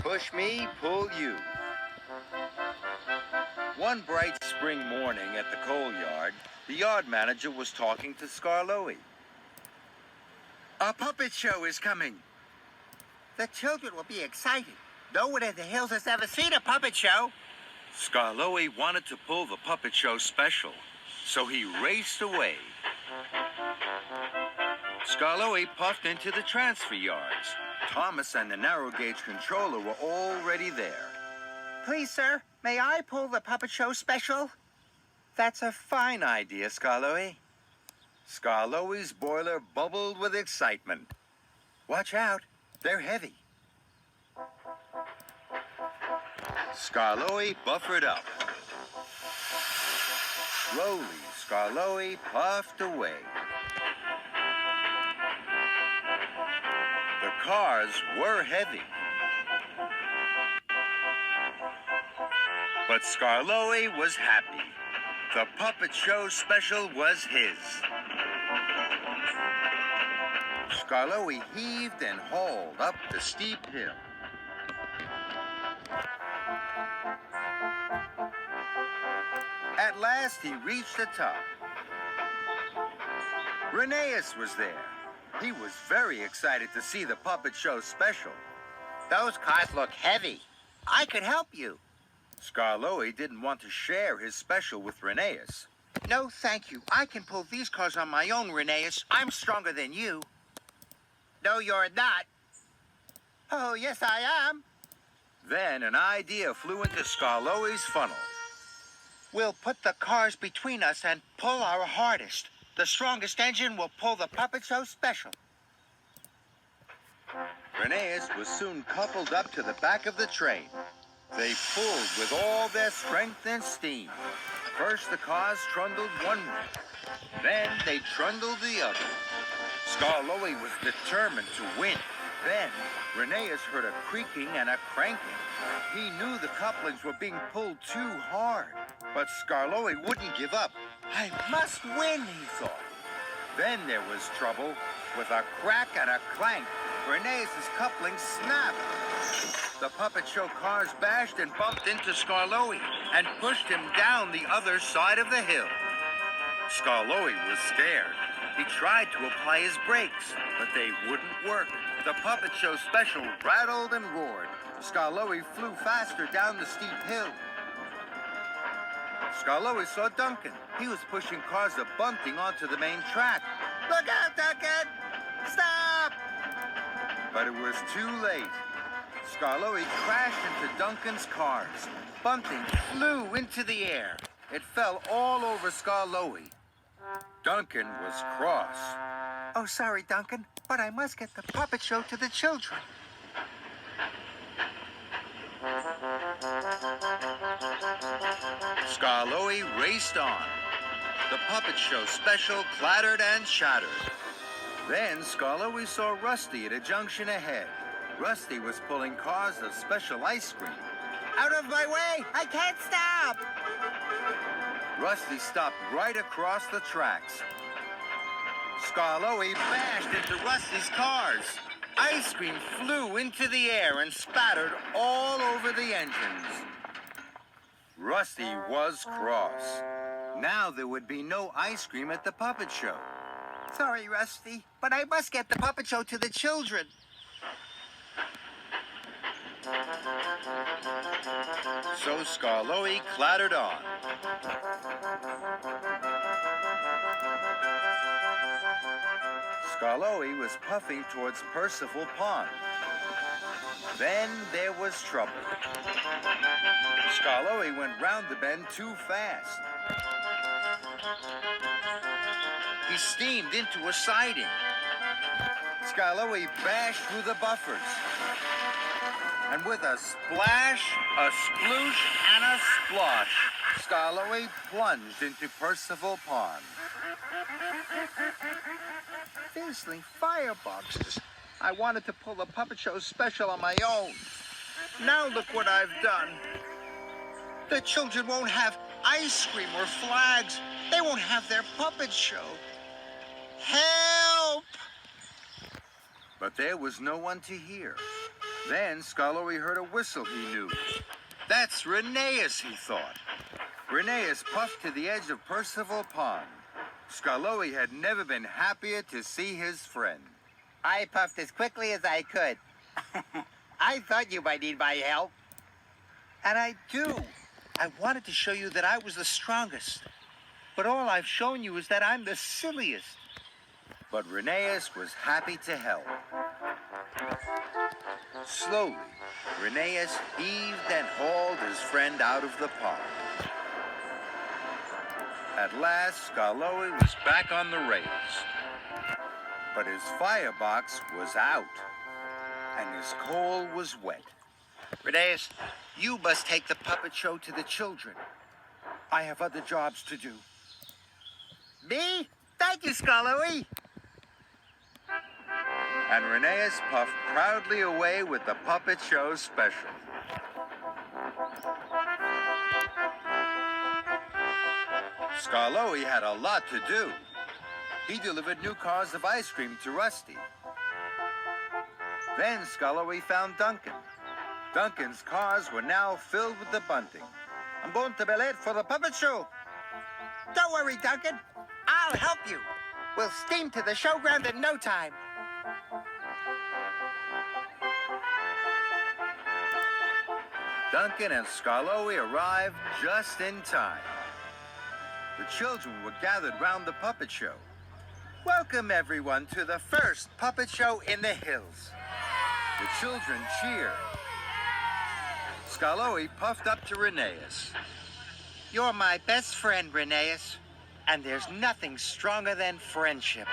Push me, pull you. One bright spring morning at the coal yard, the yard manager was talking to Skarloey. A puppet show is coming. The children will be excited. No one in the hills has ever seen a puppet show. Skarloey wanted to pull the puppet show special, so he raced away. Skarloey puffed into the transfer yards. Thomas and the narrow gauge controller were already there. Please, sir, may I pull the puppet show special? That's a fine idea, Skarloey. Skarloey's boiler bubbled with excitement. Watch out, they're heavy. Skarloey buffered up. Slowly, Skarloey puffed away. The cars were heavy. But Skarloey was happy. The puppet show special was his. Skarloey heaved and hauled up the steep hill. At last, he reached the top. Rheneas was there. He was very excited to see the puppet show special. Those cars look heavy. I could help you. Skarloey didn't want to share his special with Rheneas. No, thank you. I can pull these cars on my own, Rheneas. I'm stronger than you. No, you're not. Oh, yes, I am. Then an idea flew into Skarloey's funnel. We'll put the cars between us and pull our hardest. The strongest engine will pull the puppet show special. Rheneas was soon coupled up to the back of the train. They pulled with all their strength and steam. First, the cars trundled one way. Then they trundled the other. Skarloey was determined to win. Then, Rheneas heard a creaking and a cranking. He knew the couplings were being pulled too hard. But Skarloey wouldn't give up. I must win, he thought. Then there was trouble. With a crack and a clank, Rheneas' couplings snapped. The puppet show cars bashed and bumped into Skarloey and pushed him down the other side of the hill. Skarloey was scared. He tried to apply his brakes, but they wouldn't work. The puppet show special rattled and roared. Skarloey flew faster down the steep hill. Skarloey saw Duncan. He was pushing cars of bunting onto the main track. Look out, Duncan! Stop! But it was too late. Skarloey crashed into Duncan's cars. Bunting flew into the air. It fell all over Skarloey. Duncan was cross. Oh, sorry, Duncan, but I must get the puppet show to the children. Skarloey raced on. The puppet show special clattered and shattered. Then Skarloey saw Rusty at a junction ahead. Rusty was pulling cars of special ice cream. Out of my way! I can't stop! Rusty stopped right across the tracks. Skarloey bashed into Rusty's cars. Ice cream flew into the air and spattered all over the engines. Rusty was cross. Now there would be no ice cream at the puppet show. Sorry, Rusty, but I must get the puppet show to the children. So Skarloey clattered on. Skarloey was puffing towards Percival Pond. Then there was trouble. Skarloey went round the bend too fast. He steamed into a siding. Skarloey bashed through the buffers. And with a splash, a sploosh, and a splosh, Skarloey plunged into Percival Pond. Fizzling fireboxes. I wanted to pull the puppet show special on my own. Now look what I've done. The children won't have ice cream or flags. They won't have their puppet show. Help! But there was no one to hear. Then Skarloey heard a whistle he knew. That's Rheneas, he thought. Rheneas puffed to the edge of Percival Pond. Skarloey had never been happier to see his friend. I puffed as quickly as I could. I thought you might need my help. And I do. I wanted to show you that I was the strongest. But all I've shown you is that I'm the silliest. But Rheneas was happy to help. Slowly, Rheneas heaved and hauled his friend out of the pond. At last, Skarloey was back on the rails. But his firebox was out, and his coal was wet. Rheneas, you must take the puppet show to the children. I have other jobs to do. Me? Thank you, Skarloey. And Rheneas puffed proudly away with the puppet show special. Skarloey had a lot to do. He delivered new cars of ice cream to Rusty. Then Skarloey found Duncan. Duncan's cars were now filled with the bunting. I'm going to be late for the puppet show. Don't worry, Duncan. I'll help you. We'll steam to the showground in no time. Duncan and Skarloey arrived just in time. The children were gathered round the puppet show. Welcome, everyone, to the first puppet show in the hills. The children cheered. Skarloey puffed up to Rheneas. You're my best friend, Rheneas. And there's nothing stronger than friendship.